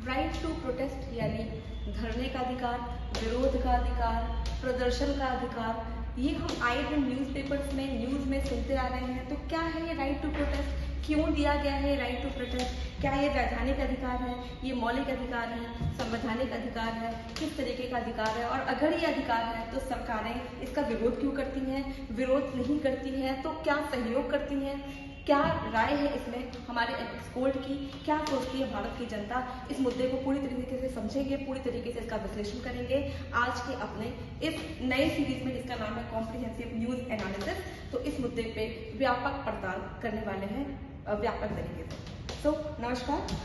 Right to protest यानी धरने का अधिकार, विरोध का अधिकार, प्रदर्शन का अधिकार, ये हम आए दिन न्यूज़पेपर्स में, न्यूज़ में सुनते आ रहे हैं। तो क्या है ये राइट टू प्रोटेस्ट? क्यों दिया गया है राइट टू प्रोटेस्ट? क्या ये वैधानिक अधिकार है, ये मौलिक अधिकार है, संवैधानिक अधिकार है, किस तरीके का अधिकार है? और अगर ये अधिकार है तो सरकारें इसका विरोध क्यों करती हैं? विरोध नहीं करती हैं तो क्या सहयोग करती हैं? क्या राय है इसमें हमारे एक्सपर्ट की? क्या सोचती है भारत की जनता? इस मुद्दे को पूरी तरीके से समझेंगे, पूरी तरीके से इसका विश्लेषण करेंगे आज के अपने इस नए सीरीज में जिसका नाम है कॉम्प्रिहेंसिव न्यूज एनालिसिस। तो इस मुद्दे पे व्यापक पड़ताल करने वाले हैं व्यापक तरीके से। नमस्कार,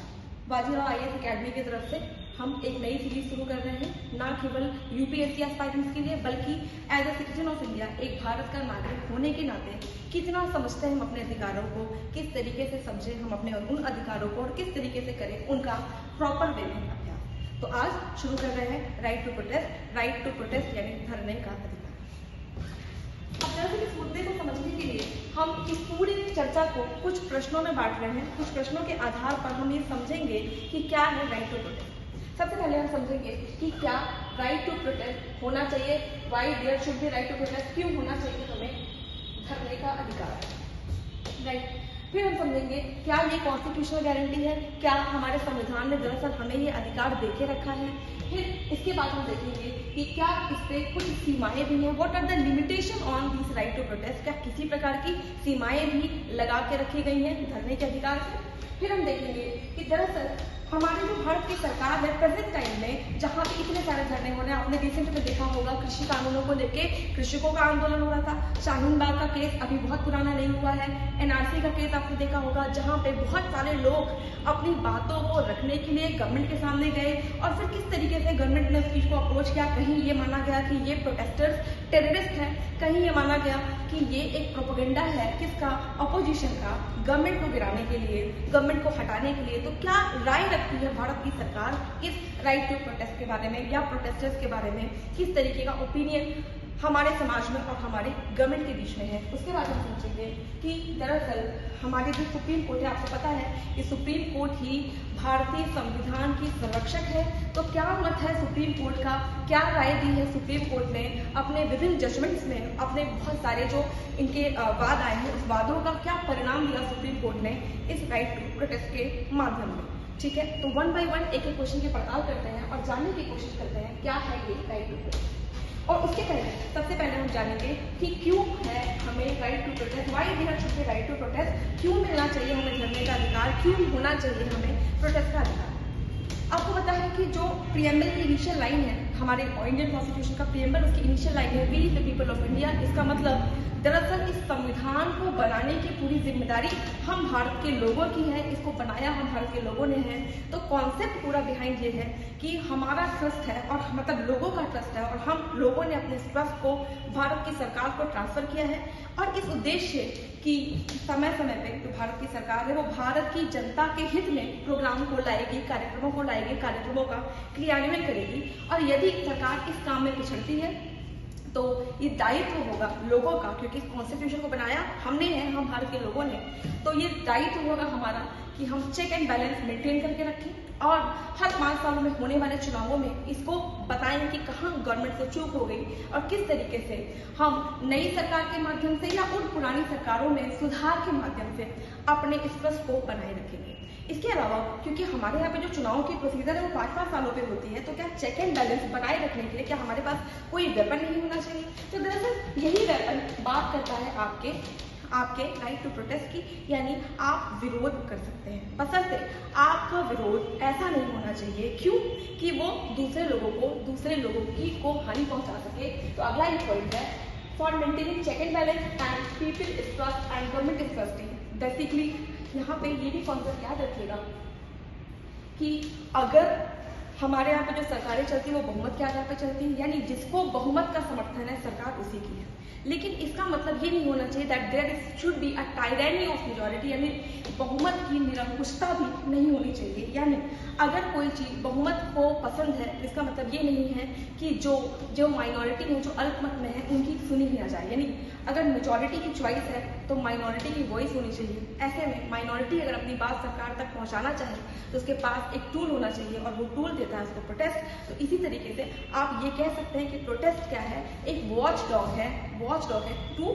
बाजीराव आईएएस अकेडमी की तरफ से हम एक नई सीरीज शुरू कर रहे हैं, ना केवल यूपीएससी एस्पायरेंट्स के लिए बल्कि as a citizen of India, एक भारत का नागरिक होने के नाते कितना समझते हैं हम अपने अधिकारों को, किस तरीके से समझें हम अपने उन अधिकारों को और किस तरीके से करें उनका प्रॉपर वे में अभ्यास। तो आज शुरू कर रहे हैं right to protest. Right to protest यानी धरने का अधिकार। अब दरअसल इस मुद्दे को समझने के लिए हम इस पूरी चर्चा को कुछ प्रश्नों में बांट रहे हैं। कुछ प्रश्नों के आधार पर हम ये समझेंगे कि क्या है राइट टू प्रोटेस्ट। सबसे पहले हम समझेंगे कि क्या राइट टू प्रोटेस्ट होना चाहिए, why there should be right to protest, क्यों होना चाहिए हमें धरने का अधिकार, राइट। फिर हम समझेंगे क्या ये कॉन्स्टिट्यूशनल गारंटी है, क्या हमारे संविधान ने दरअसल हमें ये अधिकार देके रखा है। फिर इसके बाद हम देखेंगे कि क्या इस पे कुछ सीमाएं भी हैं, what are the limitation on this right to protest, क्या किसी प्रकार की सीमाएं भी लगा के रखी गई हैं धरने के अधिकार से। फिर हम देखेंगे कि दरअसल हमारे जो भारत की सरकार है प्रेजेंट टाइम में, जहाँ पे इतने सारे धरने हो रहे हैं, आपने रिसेंट में देखा होगा कृषि कानूनों को लेके कृषकों का आंदोलन हो रहा था। शाहीन बाग का केस अभी बहुत पुराना नहीं हुआ है। एनआरसी का केस आपने देखा होगा, जहाँ पे बहुत सारे लोग अपनी बातों को रखने के लिए गवर्नमेंट के सामने गए और फिर किस तरीके से गवर्नमेंट ने उस चीज को अप्रोच किया। कहीं ये माना गया कि ये प्रोटेस्टर्स टेररिस्ट हैं, कहीं ये माना गया कि ये एक प्रोपेगेंडा है किसका, अपोजिशन का, गवर्नमेंट को गिराने के लिए, गवर्नमेंट को हटाने के लिए। तो क्या राय रखती है भारत की सरकार इस राइट टू प्रोटेस्ट के बारे में या प्रोटेस्टर्स के बारे में, किस तरीके का ओपिनियन हमारे समाज में और हमारे गवर्नमेंट के बीच में है। उसके बाद हम सोचेंगे कि दरअसल हमारे जो सुप्रीम कोर्ट है, आपको पता है कि सुप्रीम कोर्ट ही भारतीय संविधान की संरक्षक है। तो क्या मत है सुप्रीम कोर्ट का, क्या राय दी है सुप्रीम कोर्ट ने अपने विभिन्न जजमेंट्स में, अपने बहुत सारे जो इनके वाद आए हैं उस वादों का क्या परिणाम दिया सुप्रीम कोर्ट ने इस राइट टू प्रोटेस्ट के माध्यम में। ठीक है, तो वन बाय वन एक एक क्वेश्चन की पड़ताल करते हैं और जानने की कोशिश करते हैं क्या है ये राइट टू प्रोटेस्ट। और उसके पहले सबसे पहले हम जानेंगे कि क्यों है हमें right to protest, why there should be right to protest, क्यों मिलना चाहिए हमें धरने का अधिकार, क्यों होना चाहिए हमें प्रोटेस्ट का अधिकार। आपको पता है कि जो प्रीएम्बल की इनिशियल लाइन है हमारे इंडियन कॉन्स्टिट्यूशन का, प्रीएम्बल उसकी इनिशियल लाइन है we the people of India. इसका मतलब दरअसल इस संविधान को बनाने की पूरी जिम्मेदारी हम भारत के लोगों की है, इसको बनाया हम भारत के लोगों ने है। तो कॉन्सेप्ट पूरा बिहाइंड ये है कि हमारा ट्रस्ट है और मतलब लोगों का ट्रस्ट है और हम लोगों ने अपने ट्रस्ट को भारत की सरकार को ट्रांसफर किया है। और इस उद्देश्य कि समय समय पे जो भारत की सरकार है वो भारत की जनता के हित में प्रोग्राम को लाएगी, कार्यक्रमों को लाएगी, कार्यक्रमों का क्रियान्वयन करेगी। और यदि सरकार इस काम में पिछड़ती है तो ये दायित्व होगा लोगों का, क्योंकि कॉन्स्टिट्यूशन को बनाया हमने है, हम भारत के लोगों ने। तो ये दायित्व होगा हमारा कि हम चेक एंड बैलेंस मेंटेन करके रखें और हर 5 सालों में होने वाले चुनावों में इसको बताएं कि कहाँ गवर्नमेंट से चूक हो गई और किस तरीके से हम नई सरकार के माध्यम से या उन पुरानी सरकारों में सुधार के माध्यम से अपने इस ट्रस्ट को बनाए रखेंगे। इसके अलावा क्योंकि हमारे यहाँ पे जो चुनाव की प्रोसीजर है वो 5-5 सालों पे होती है, तो क्या चेक एंड बैलेंस बनाए रखने के लिए क्या हमारे पास कोई वेपन नहीं होना चाहिए? तो दरअसल यही वेपन बात करता है आपके राइट टू प्रोटेस्ट की, यानी आप विरोध कर सकते हैं, बशर्ते आपका विरोध ऐसा नहीं होना चाहिए। क्यों? कि वो दूसरे लोगों को हानि पहुंचा सके। तो अगला एक पॉइंट है for maintaining check and balance and people is trust and government is trusting. Basically यहाँ पे ये भी कॉन्सेप्ट याद रखिएगा कि अगर हमारे यहाँ पे जो सरकारें चलती है वो बहुमत के आधार पर चलती है, यानी जिसको बहुमत का समर्थन है सरकार उसी की है। लेकिन इसका मतलब ये नहीं होना चाहिए that there should be a tyranny of majority, यानी बहुमत की निरंकुशता भी नहीं होनी चाहिए। यानी अगर कोई चीज बहुमत को पसंद है इसका मतलब ये नहीं है कि जो माइनॉरिटी है, जो अल्पमत में है, उनकी सुनी ही ना जाए। यानी अगर मेजॉरिटी की चॉइस है तो माइनॉरिटी की वॉइस होनी चाहिए। ऐसे में माइनॉरिटी अगर अपनी बात सरकार तक पहुंचाना चाहे तो उसके पास एक टूल होना चाहिए और वो टूल देता है उसको प्रोटेस्ट। तो इसी तरीके से आप ये कह सकते हैं कि प्रोटेस्ट क्या है, एक वॉच डॉग है to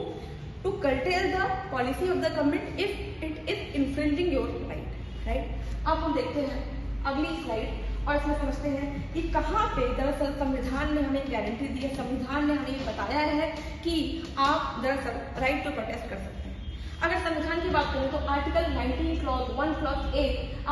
curtail the policy of the government if it is infringing your right। अब हम देखते हैं अगली स्लाइड और इसमें समझते हैं कि कहाँ पे दरअसल संविधान ने हमें गारंटी दी है, संविधान ने हमें बताया है कि आप दरअसल राइट टू प्रोटेस्ट कर सकते हैं। अगर संविधान की बात करें तो article 19 clause 1 clause A,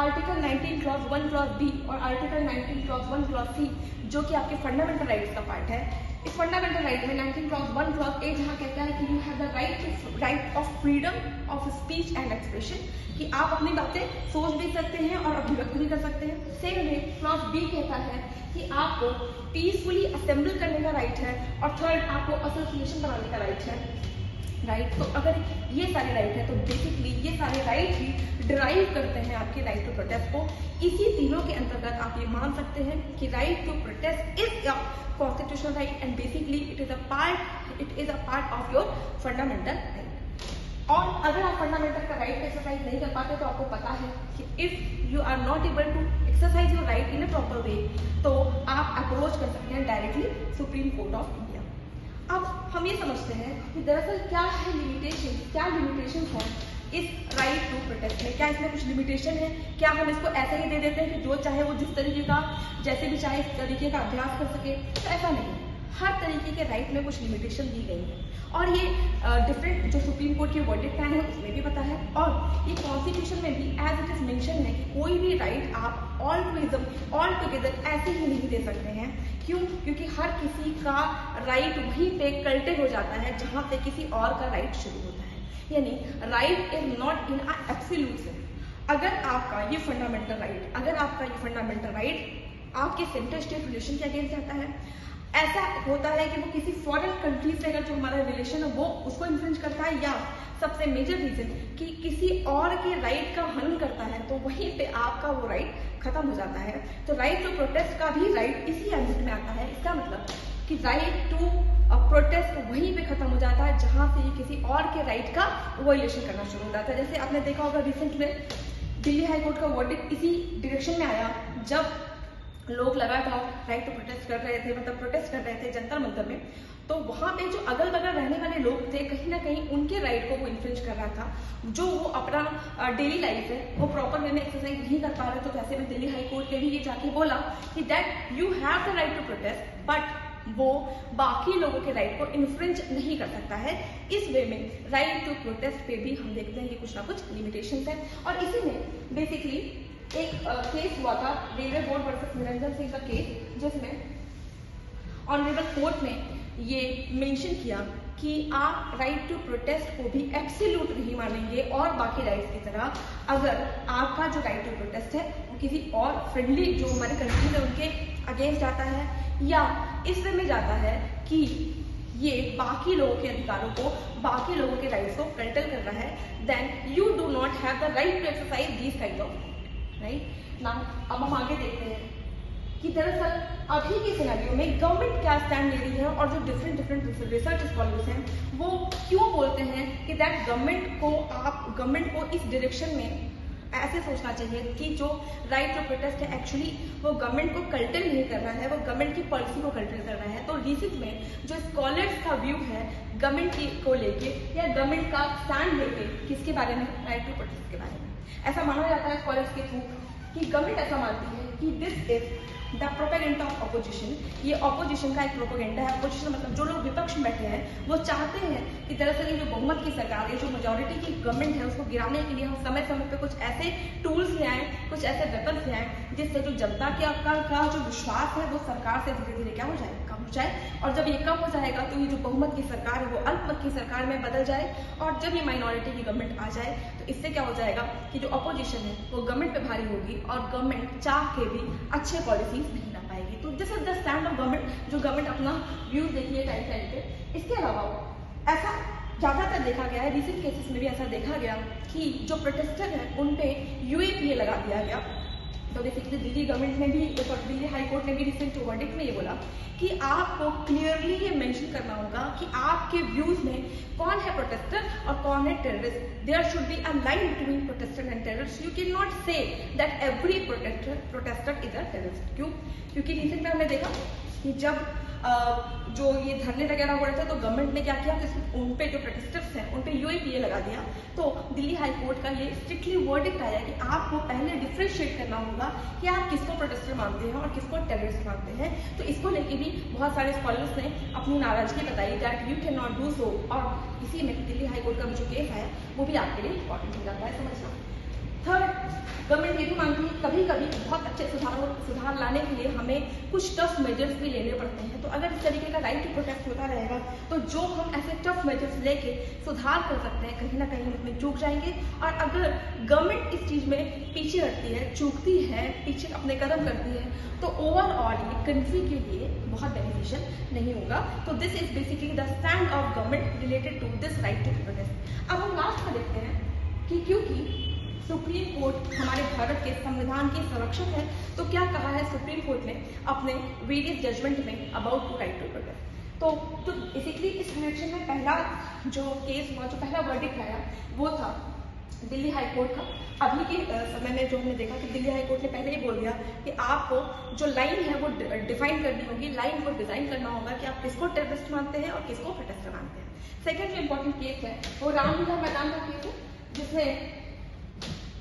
article 19 clause 1 clause B और आर्टिकल 19 क्लॉज 1 क्लॉज सी जो कि आपके फंडामेंटल राइट्स का पार्ट है। इस फंडामेंटल राइट में 19 क्लॉज 1 क्लॉज ए जहाँ कहता है कि you have the right of freedom of speech and expression, कि आप अपनी बातें सोच भी सकते हैं और अभिव्यक्त भी कर सकते हैं। सेम में क्लॉज बी कहता है कि आपको पीसफुली असेंबल करने का राइट है और थर्ड आपको एसोसिएशन बनाने का राइट है। राइट, तो अगर ये सारे राइट है तो बेसिकली ये सारे राइट ही डिराइव करते हैं आपके राइट टू प्रोटेस्ट को। इसी तीनों के अंतर्गत आप ये मान सकते हैं कि right to protest is a constitutional right and basically it is a part of your fundamental right. और अगर आप फंडामेंटल का राइट एक्सरसाइज नहीं कर पाते तो आपको पता है कि if you are not able to exercise your right in a proper way तो आप अप्रोच कर सकते हैं directly supreme court of India. अब हम ये समझते हैं कि दरअसल क्या लिमिटेशन है इस राइट टू प्रोटेस्ट में। क्या इसमें कुछ लिमिटेशन है? क्या हम इसको ऐसे ही दे देते हैं कि जो चाहे वो जिस तरीके का जैसे भी चाहे इस तरीके का अभ्यास कर सके? तो ऐसा नहीं, हर तरीके के राइट में कुछ लिमिटेशन दी गई है और ये डिफरेंट जो सुप्रीम कोर्ट के वर्डिक्ट आए हैं उसमें भी पता है और ये कॉन्स्टिट्यूशन में भी एज इट इज मेंशन है कि कोई भी राइट आप ऑल टुगेदर ऐसे ही नहीं दे सकते हैं। क्यों? क्योंकि हर किसी का राइट वहीं पे कर्टेल हो जाता है जहाँ पे किसी और का राइट शुरू होता है, यानी right is not in absolute sense. अगर आपका ये फंडामेंटल राइट आपके सेंटर स्टेट रिलेशन के अगेंस्ट जाता है, ऐसा होता है कि वो किसी फॉरेन कंट्री से अगर जो हमारा रिलेशन है वो उसको इन्फ्रिंज करता है, या सबसे मेजर रीजन कि किसी और के राइट का हनन करता है, तो वहीं पे आपका वो राइट खत्म हो जाता है। तो राइट टू प्रोटेस्ट का भी राइट इसी एम्बिट में आता है। इसका मतलब कि राइट टू प्रोटेस्ट वहीं पे खत्म हो जाता है जहां से किसी और के राइट का वायलेशन करना शुरू हो जाता है। जैसे आपने देखा होगा रिसेंट में दिल्ली हाई कोर्ट का वर्डिक्ट इसी डायरेक्शन में आया, जब लोग लगातार राइट टू प्रोटेस्ट कर रहे थे, मतलब प्रोटेस्ट कर रहे थे जंतर मंतर में, तो वहां पे जो अगल बगल रहने वाले लोग थे कहीं ना कहीं उनके राइट को वो इन्फ्रिंज कर रहा था। जो वो अपना डेली लाइफ है वो प्रॉपर वे में एक्सरसाइज नहीं कर पा रहे, तो वैसे में दिल्ली हाई कोर्ट ने भी ये जाके बोला कि that you have the right to protest but वो बाकी लोगों के राइट को इन्फ्रिंज नहीं कर सकता है। इस वे में राइट टू प्रोटेस्ट पे भी हम देखते हैं कि कुछ ना कुछ लिमिटेशंस हैं। और इसी में बेसिकली एक केस हुआ था railway board versus Niranjan Singh का केस, जिसमें ऑनरेबल कोर्ट ने ये मेंशन किया कि आप राइट टू प्रोटेस्ट को भी एब्सोल्यूट नहीं मानेंगे और बाकी राइट्स की तरह, अगर आपका जो राइट टू प्रोटेस्ट है वो किसी और फ्रेंडली जो हमारे कंट्री है उनके अगेंस्ट जाता है या इस वे में जाता है कि ये बाकी लोगों के अधिकारों को, बाकी लोगों के राइट्स को कर्टेल कर रहा है, then you do not have the right to exercise these kind of right. Now अब हम आगे देखते हैं कि दरअसल अभी के सिनेरियो में गवर्नमेंट क्या स्टैंड ले रही है और जो डिफरेंट रिसर्च स्कॉलर्स हैं वो क्यों बोलते हैं कि दैट गवर्नमेंट को इस डायरेक्शन में ऐसे सोचना चाहिए कि जो राइट टू प्रोटेस्ट है एक्चुअली वो गवर्नमेंट को कर्टेल नहीं कर रहा है, वो गवर्नमेंट की पॉलिसी को कर्टेल कर रहा है। तो रिसेंट में जो स्कॉलर्स का व्यू है गवर्नमेंट को लेके या गवर्नमेंट का स्टैंड लेके किसके बारे में, राइट टू प्रोटेस्ट के बारे में, ऐसा माना जाता है स्कॉलर्स के थ्रू कि गवर्नमेंट ऐसा मानती है कि this is the propaganda of opposition. ये अपोजिशन का एक प्रोपेगेंडा है। अपोजिशन मतलब जो लोग विपक्ष में बैठे हैं वो चाहते हैं कि दरअसल ये जो बहुमत की सरकार है, जो मेजोरिटी की गवर्नमेंट है, उसको गिराने के लिए हम समय समय पे कुछ ऐसे टूल्स ले आए, कुछ ऐसे वेपन्स ले आए जिससे जो जनता के का जो विश्वास है वो सरकार से धीरे धीरे क्या हो जाए, कम हो जाए। और जब ये कम हो जाएगा तो ये जो बहुमत की सरकार है वो अल्पमत की सरकार में बदल जाए और जब ये माइनॉरिटी की गवर्नमेंट आ जाए तो इससे क्या हो जाएगा कि जो अपोजिशन है वो गवर्नमेंट पे भारी होगी और गवर्नमेंट चाह के भी अच्छे पॉलिसीज नहीं ला पाएगी। तो this is the stand of government, जो गवर्नमेंट अपना व्यू देती है टाइम टाइम पे। इसके अलावा ऐसा ज्यादातर देखा गया है, रिसेंट केसेस में भी ऐसा देखा गया कि जो प्रोटेस्टर हैं उन पे यूएपीए लगा दिया गया, तो बेसिकली दिल्ली गवर्नमेंट ने भी, दिल्ली हाई कोर्ट ने भी रिसेंट वर्डिक्ट में ये बोला कि आपको क्लियरली ये मेंशन करना होगा कि आपके व्यूज में कौन है प्रोटेस्टर और कौन है terrorist. There should be a line between protester and terrorist. You can not say that every protester is a terrorist. क्यों? क्योंकि रिसेंट में हमने देखा कि जब जो ये धरने वगैरह हो रहे थे तो गवर्नमेंट ने क्या किया कि उन पे जो प्रोटेस्टर्स हैं उन पे यूएपीए लगा दिया। तो दिल्ली हाई कोर्ट का ये स्ट्रिक्टली वर्डिक्ट आया कि आपको पहले डिफरेंशिएट करना होगा कि आप किसको प्रोटेस्टर मानते हैं और किसको टेररिस्ट मानते हैं। तो इसको लेके भी बहुत सारे स्कॉलर्स ने अपनी नाराजगी बताई that you can not do so. और इसी में दिल्ली हाई कोर्ट का जो केस आया वो भी आपके लिए इंपॉर्टेंट हो जाता है समझना। थर्ड, गवर्नमेंट ये भी मानती है कभी कभी बहुत अच्छे सुधार लाने के लिए हमें कुछ टफ मेजर्स भी लेने पड़ते हैं। तो अगर इस तरीके का राइट टू प्रोटेस्ट होता रहेगा तो जो हम ऐसे टफ मेजर्स लेके सुधार कर सकते हैं कहीं ना कहीं उसमें चूक जाएंगे। और अगर गवर्नमेंट इस चीज में पीछे हटती है, चूकती है, पीछे अपने कदम करती है तो ओवरऑल ये कंट्री के लिए बहुत बेनिफिशियल नहीं होगा। तो this is basically the stand of government related to this right to protest. अब हम लास्ट में देखते हैं कि क्योंकि सुप्रीम कोर्ट हमारे भारत के संविधान की संरक्षक है तो क्या कहा है सुप्रीम कोर्ट ने अपने वेरियस जजमेंट में about to right to protest. तो बेसिकली इस डायरेक्शन में पहला जो केस हुआ, जो पहला वर्डिक्ट आया वो था दिल्ली हाई कोर्ट का। अभी के समय में जो हमने देखा कि दिल्ली हाई कोर्ट ने पहले ही बोल दिया कि आपको जो लाइन है वो डिफाइन करनी होगी, लाइन को डिजाइन करना होगा कि आप किसको टेररिस्ट मानते हैं और किसको प्रोटेस्टर मानते हैं। सेकेंड जो इम्पोर्टेंट केस है वो रामलीला मैदान का केस है जिसमें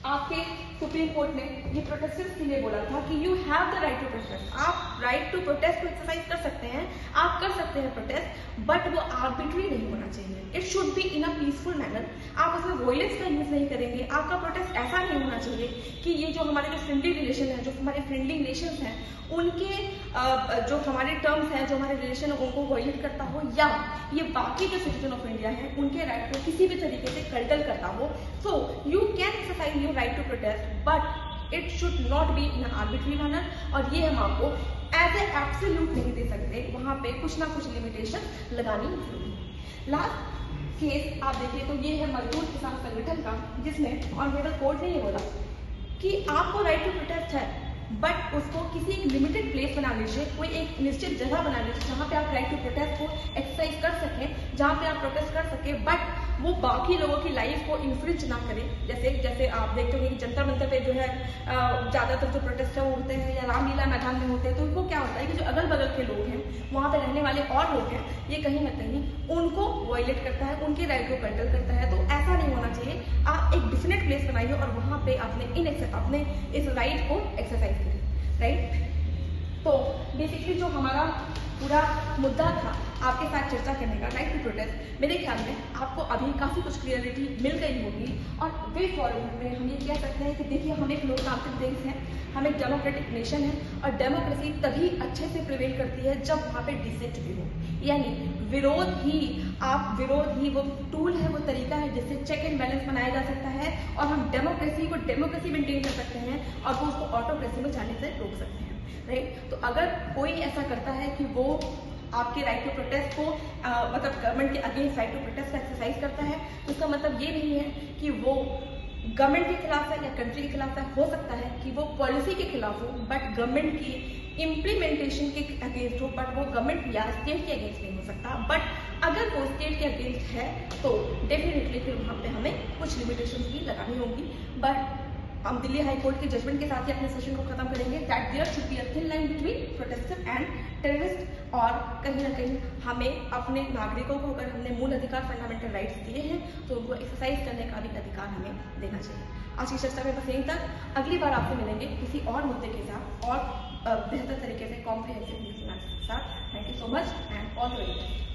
आपके सुप्रीम कोर्ट ने ये प्रोटेस्टर्स के लिए बोला था कि you have the right to protest. आप राइट टू प्रोटेस्ट को एक्सरसाइज कर सकते हैं, आप कर सकते हैं प्रोटेस्ट, बट वो आर्बिट्री नहीं होना चाहिए। It should be in a peaceful manner. आप उसमें वॉयलेंस का यूज नहीं करेंगे। आपका प्रोटेस्ट ऐसा नहीं होना चाहिए कि ये जो हमारे जो फ्रेंडली रिलेशन है, जो हमारे फ्रेंडली नेशंस हैं उनके जो हमारे टर्म्स हैं, जो हमारे रिलेशन है उनको वॉयलेट करता हो, या ये बाकी जो सिटीजन ऑफ इंडिया हैं उनके राइट को किसी भी तरीके से कर्टल करता हो। So you can exercise your right to protest but it should not be in arbitrary manner. और ये हम आपको एज ए एब्सोल्यूट नहीं दे सकते, वहां पे कुछ ना कुछ लिमिटेशन लगानी जरूरी है। लास्ट केस आप देखिए तो ये है मजदूर किसान संगठन का, जिसमें ऑनरेबल कोर्ट ने ये बोला कि आपको राइट टू प्रोटेस्ट है बट उसको किसी एक लिमिटेड प्लेस बना लीजिए, कोई एक निश्चित जगह बना लीजिए जहाँ पे आप राइट टू प्रोटेस्ट को एक्सरसाइज कर सकें, जहाँ पे आप प्रोटेस्ट कर सकें, बट वो बाकी लोगों की लाइफ को इन्फ्रिंज ना करें। जैसे आप देखते होंगे कि जंतर मंतर पे जो है ज्यादातर जो प्रोटेस्टर होते हैं या रामलीला मैदान में होते हैं तो उनको क्या होता है कि जो अगल बगल के लोग हैं, वहाँ पे रहने वाले और लोग हैं, ये कहीं ना कहीं उनको वायलेट करता है, उनके राइट को कर्टल करता है। तो ऐसा नहीं होना चाहिए। आप एक डिफिनेट प्लेस बनाइए और वहाँ पे अपने इस राइट को एक्सरसाइज करें, राइट। तो बेसिकली जो हमारा पूरा मुद्दा था आपके साथ चर्चा करने का, राइट टू प्रोटेस्ट, मेरे ख्याल में आपको अभी काफ़ी कुछ क्लियरिटी मिल गई होगी। और वे फॉरवर्ड में हम ये कह सकते हैं कि देखिए हम एक लोकतांत्रिक देश हैं, हम एक डेमोक्रेटिक नेशन है और डेमोक्रेसी तभी अच्छे से प्रिवेल करती है जब वहाँ पे डिसेंट भी हो, यानी विरोध ही वो टूल है, वो तरीका है जिससे चेक एंड बैलेंस बनाया जा सकता है और हम डेमोक्रेसी मेंटेन कर सकते हैं और वो उसको ऑटोक्रेसी में जाने से रोक सकते हैं, राइट। तो अगर कोई ऐसा करता है कि वो आपके राइट टू प्रोटेस्ट को मतलब गवर्नमेंट के अगेंस्ट राइट टू प्रोटेस्ट का एक्सरसाइज करता है तो उसका मतलब ये नहीं है कि वो गवर्नमेंट के खिलाफ है या कंट्री के खिलाफ है। हो सकता है कि वो पॉलिसी के खिलाफ हो बट गवर्नमेंट की इम्प्लीमेंटेशन के अगेंस्ट हो, बट वो गवर्नमेंट या स्टेट के अगेंस्ट नहीं हो सकता। बट अगर वो स्टेट के अगेंस्ट है तो डेफिनेटली फिर वहाँ पे हमें कुछ लिमिटेशंस भी लगानी होंगी। बट हम दिल्ली हाई कोर्ट के जजमेंट के साथ ही अपने सेशन को खत्म करेंगे that there should be a thin line between protester and terrorist. और कहीं ना कहीं हमें अपने नागरिकों को अगर हमने मूल अधिकार फंडामेंटल राइट्स दिए हैं तो उनको एक्सरसाइज करने का भी अधिकार हमें देना चाहिए। आज की चर्चा में बस यहीं तक। अगली बार आपसे मिलेंगे किसी और मुद्दे के साथ और बेहतर तरीके से कॉम्प्रिहेंसिव न्यूज़ के साथ। Thank you so much and all the very best.